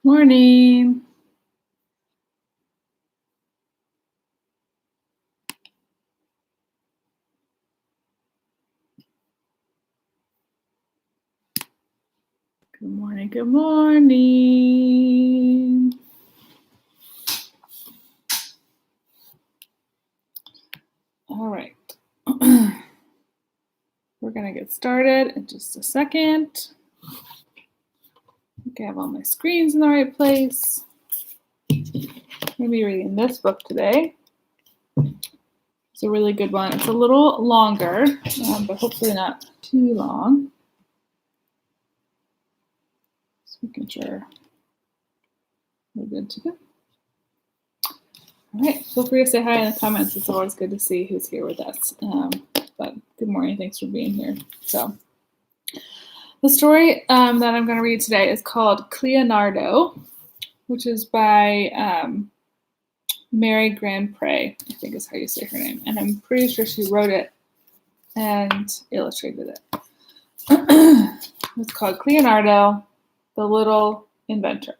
Morning. Good morning. Good morning. All right. We're going to get started in just a second. Okay, I have all my screens in the right place. I'm going to be reading this book today. It's a really good one. It's a little longer, but hopefully not too long. Just making sure we're good to go. All right, feel free to say hi in the comments. It's always good to see who's here with us. But good morning, thanks for being here. So, the story that I'm going to read today is called Cleonardo, which is by Mary Grandpré, I think is how you say her name. And I'm pretty sure she wrote it and illustrated it. It's called Cleonardo, the Little Inventor.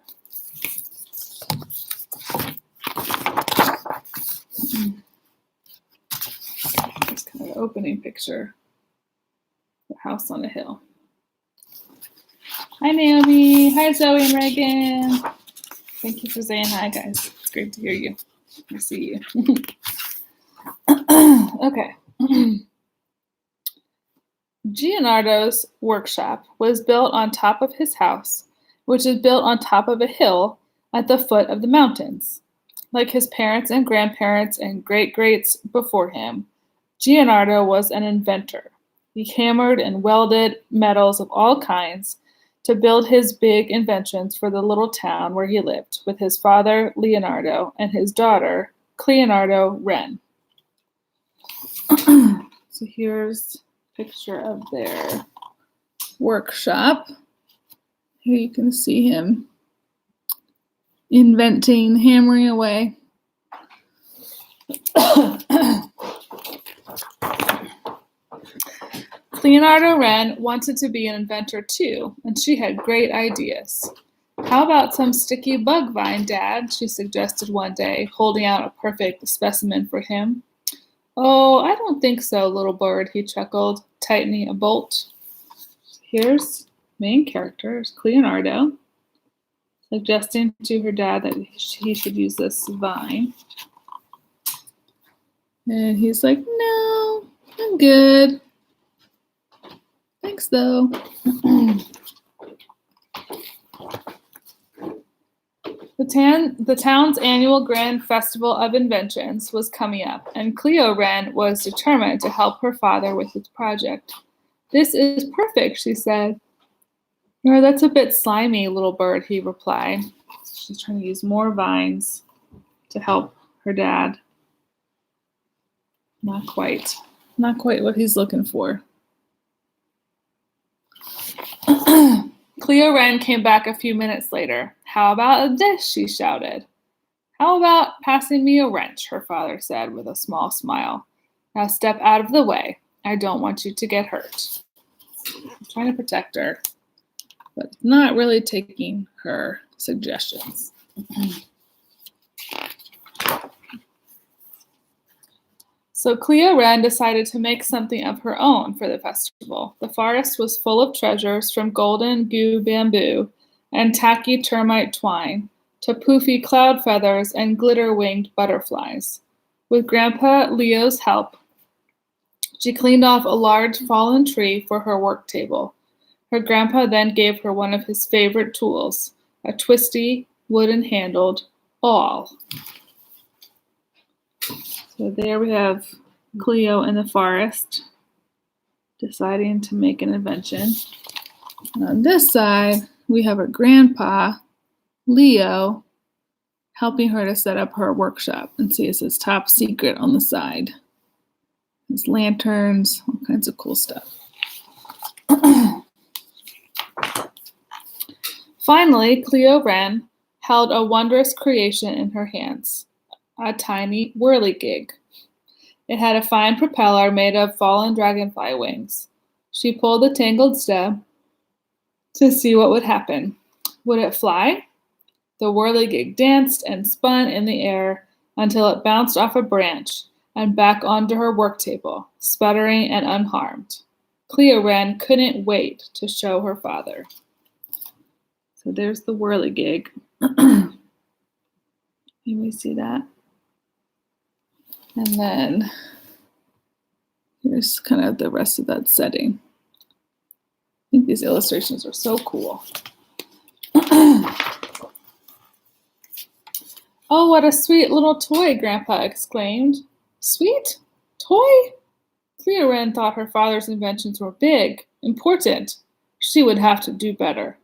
It's kind of an opening picture. The house on a hill. Hi, Naomi. Hi, Zoe and Reagan. Thank you for saying hi, guys. It's great to hear you. I see you. Okay. Gianardo's workshop was built on top of his house, which is built on top of a hill at the foot of the mountains. Like his parents and grandparents and great-greats before him, Gianardo was an inventor. He hammered and welded metals of all kinds to build his big inventions for the little town where he lived with his father, Leonardo, and his daughter, Cleonardo Wren. So here's a picture of their workshop. Here you can see him inventing, hammering away. Leonardo Wren wanted to be an inventor too, and she had great ideas. How about some sticky bug vine, Dad? She suggested one day, holding out a perfect specimen for him. Oh, I don't think so, little bird, he chuckled, tightening a bolt. Here's main character, Cleonardo, suggesting to her dad that he should use this vine. And he's like, no, I'm good. Thanks, though. The town's annual Grand Festival of Inventions was coming up, and Cleo Wren was determined to help her father with his project. This is perfect, she said. No, that's a bit slimy, little bird, he replied. She's trying to use more vines to help her dad. Not quite what he's looking for. Cleo Wren came back a few minutes later. How about this? She shouted. How about passing me a wrench? Her father said with a small smile. Now step out of the way. I don't want you to get hurt. I'm trying to protect her, but not really taking her suggestions. So Cleo Wren decided to make something of her own for the festival. The forest was full of treasures, from golden goo bamboo and tacky termite twine to poofy cloud feathers and glitter-winged butterflies. With Grandpa Leo's help, she cleaned off a large fallen tree for her work table. Her grandpa then gave her one of his favorite tools, a twisty, wooden-handled awl. So there we have Cleo in the forest deciding to make an invention. And on this side, we have her grandpa, Leo, helping her to set up her workshop. And see, it says top secret on the side. There's lanterns, all kinds of cool stuff. Finally, Cleo Wren held a wondrous creation in her hands. A tiny whirligig. It had a fine propeller made of fallen dragonfly wings. She pulled the tangled stem to see what would happen. Would it fly? The whirligig danced and spun in the air until it bounced off a branch and back onto her work table, sputtering and unharmed. Cleo Wren couldn't wait to show her father. So there's the whirligig. Can we see that? And then here's kind of the rest of that setting. I think these illustrations are so cool. Oh, what a sweet little toy, Grandpa exclaimed. Sweet? Toy? Cleo Wren thought her father's inventions were big, important. She would have to do better.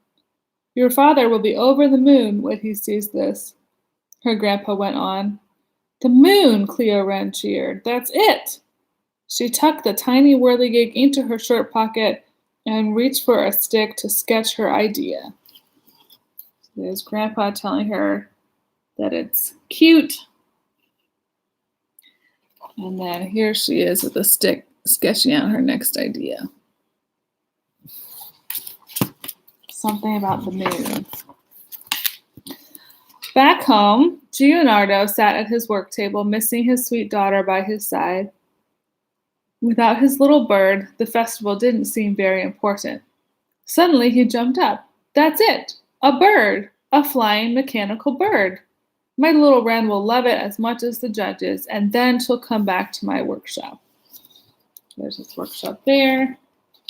Your father will be over the moon when he sees this, her grandpa went on. The moon, Cleo Wren cheered. That's it. She tucked the tiny whirligig into her shirt pocket and reached for a stick to sketch her idea. There's Grandpa telling her that it's cute. And then here she is with a stick sketching out her next idea. Something about the moon. Back home, Gianardo sat at his work table, missing his sweet daughter by his side. Without his little bird, the festival didn't seem very important. Suddenly he jumped up. That's it! A bird! A flying mechanical bird! My little Wren will love it as much as the judges, and then she'll come back to my workshop. There's his workshop there.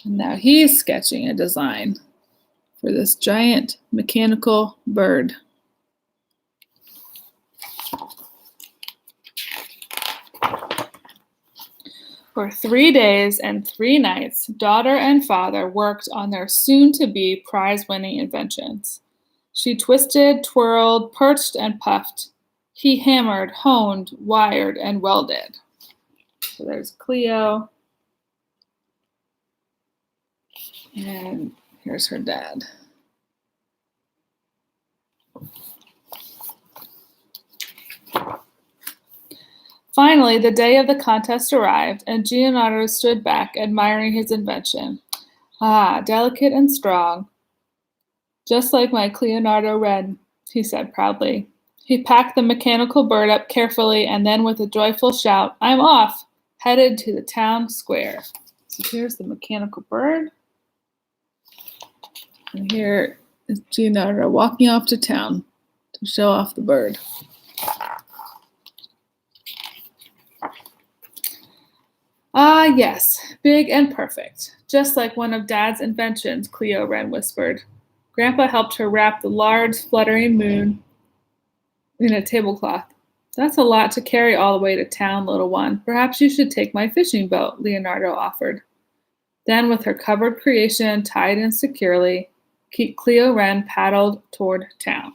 And now he's sketching a design for this giant mechanical bird. For 3 days and 3 nights, daughter and father worked on their soon-to-be prize-winning inventions. She twisted, twirled, perched, and puffed. He hammered, honed, wired, and welded. So there's Cleo. And here's her dad. Finally, the day of the contest arrived, and Gianardo stood back, admiring his invention. Ah, delicate and strong. Just like my Leonardo Wren, he said proudly. He packed the mechanical bird up carefully, and then with a joyful shout, I'm off, headed to the town square. So here's the mechanical bird. And here is Gianardo walking off to town to show off the bird. Ah, yes, big and perfect, just like one of Dad's inventions, Cleo Wren whispered. Grandpa helped her wrap the large, fluttering moon in a tablecloth. That's a lot to carry all the way to town, little one. Perhaps you should take my fishing boat, Leonardo offered. Then, with her covered creation tied in securely, Cleo Wren paddled toward town.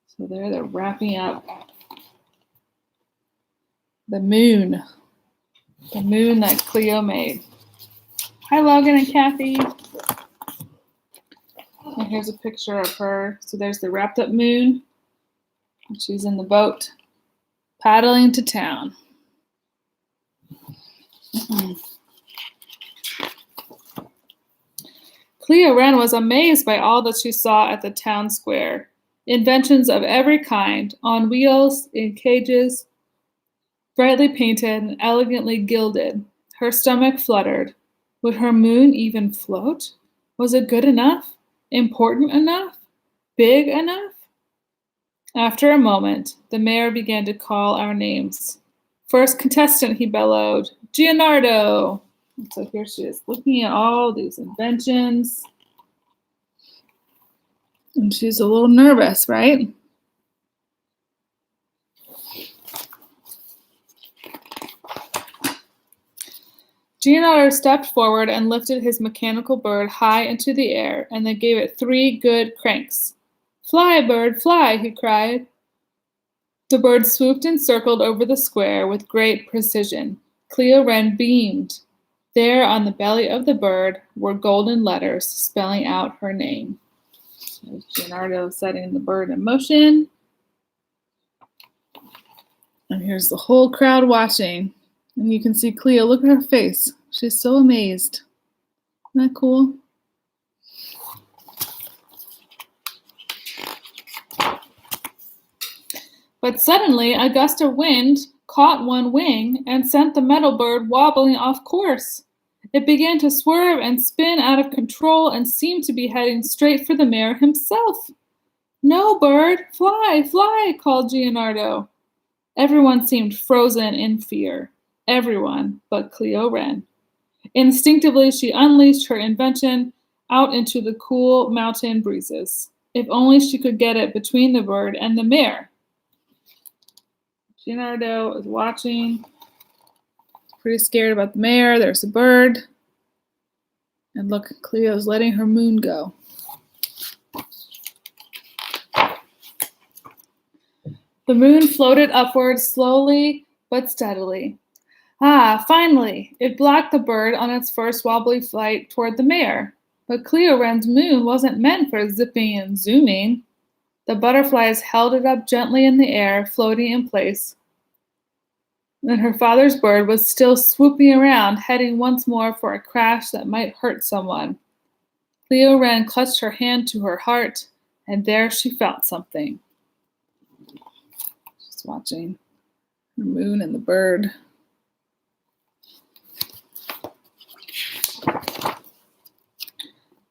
So there they're wrapping up the moon. The moon that Cleo made. Hi, Logan and Kathy. And here's a picture of her. So there's the wrapped up moon. She's in the boat, paddling to town. Cleo Wren was amazed by all that she saw at the town square. Inventions of every kind, on wheels, in cages, brightly painted and elegantly gilded. Her stomach fluttered. Would her moon even float? Was it good enough? Important enough? Big enough? After a moment, the mayor began to call our names. First contestant, he bellowed, Gianardo. And so here she is looking at all these inventions. And she's a little nervous, right? Gianardo stepped forward and lifted his mechanical bird high into the air, and then gave it 3 good cranks. Fly, bird, fly, he cried. The bird swooped and circled over the square with great precision. Cleo Wren beamed. There on the belly of the bird were golden letters spelling out her name. There's Gianardo setting the bird in motion. And here's the whole crowd watching. And you can see Cleo, look at her face. She's so amazed. Isn't that cool? But suddenly a gust of wind caught one wing and sent the metal bird wobbling off course. It began to swerve and spin out of control and seemed to be heading straight for the mayor himself. "No, bird, fly, fly," called Gianardo. Everyone seemed frozen in fear. Everyone but Cleo Wren. Instinctively, she unleashed her invention out into the cool mountain breezes. If only she could get it between the bird and the mayor. Gianardo is watching, pretty scared about the mayor. There's a bird. And look, Cleo's letting her moon go. The moon floated upward slowly but steadily. Ah, finally, it blocked the bird on its first wobbly flight toward the mayor. But Cleo Wren's moon wasn't meant for zipping and zooming. The butterflies held it up gently in the air, floating in place. And her father's bird was still swooping around, heading once more for a crash that might hurt someone. Cleo Wren clutched her hand to her heart, and there she felt something. Just watching the moon and the bird.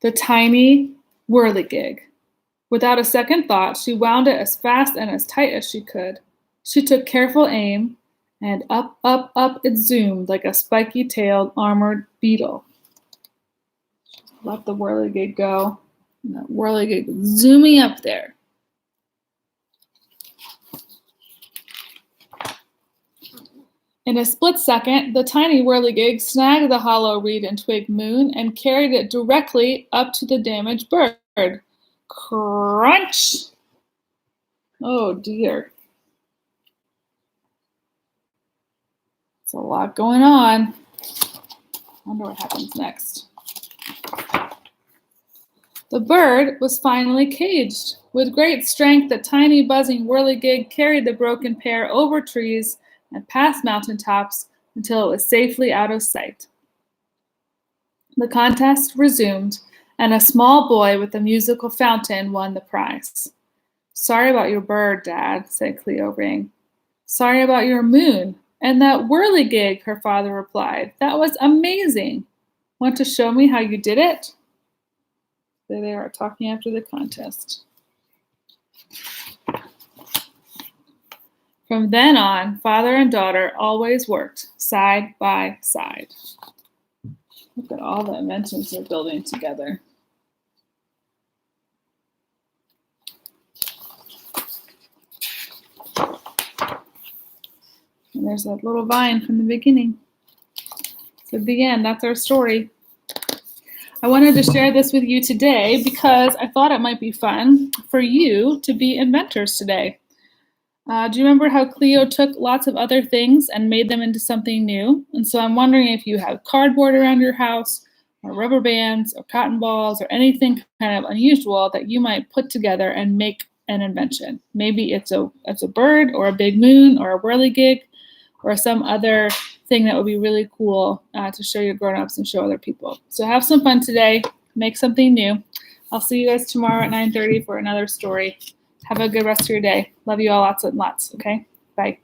The tiny whirligig. Without a second thought, she wound it as fast and as tight as she could. She took careful aim, and up, up, up it zoomed like a spiky-tailed armored beetle. Let the whirligig go. And that whirligig was zooming up there. In a split second, the tiny whirligig snagged the hollow reed and twig moon and carried it directly up to the damaged bird. Crunch! Oh dear. It's a lot going on. I wonder what happens next. The bird was finally caged. With great strength, the tiny buzzing whirligig carried the broken pair over trees and past mountaintops until it was safely out of sight. The contest resumed, and a small boy with a musical fountain won the prize. "Sorry about your bird, Dad," said Cleo Wren. "Sorry about your moon and that whirligig," her father replied. "That was amazing. Want to show me how you did it?" There they are talking after the contest. From then on, father and daughter always worked side by side. Look at all the inventions they're building together. And there's that little vine from the beginning. So the end, that's our story. I wanted to share this with you today because I thought it might be fun for you to be inventors today. Do you remember how Cleo took lots of other things and made them into something new? And so I'm wondering if you have cardboard around your house, or rubber bands, or cotton balls, or anything kind of unusual that you might put together and make an invention. Maybe it's a bird, or a big moon, or a whirligig, or some other thing that would be really cool to show your grown-ups and show other people. So have some fun today. Make something new. I'll see you guys tomorrow at 9:30 for another story. Have a good rest of your day. Love you all lots and lots, okay? Bye.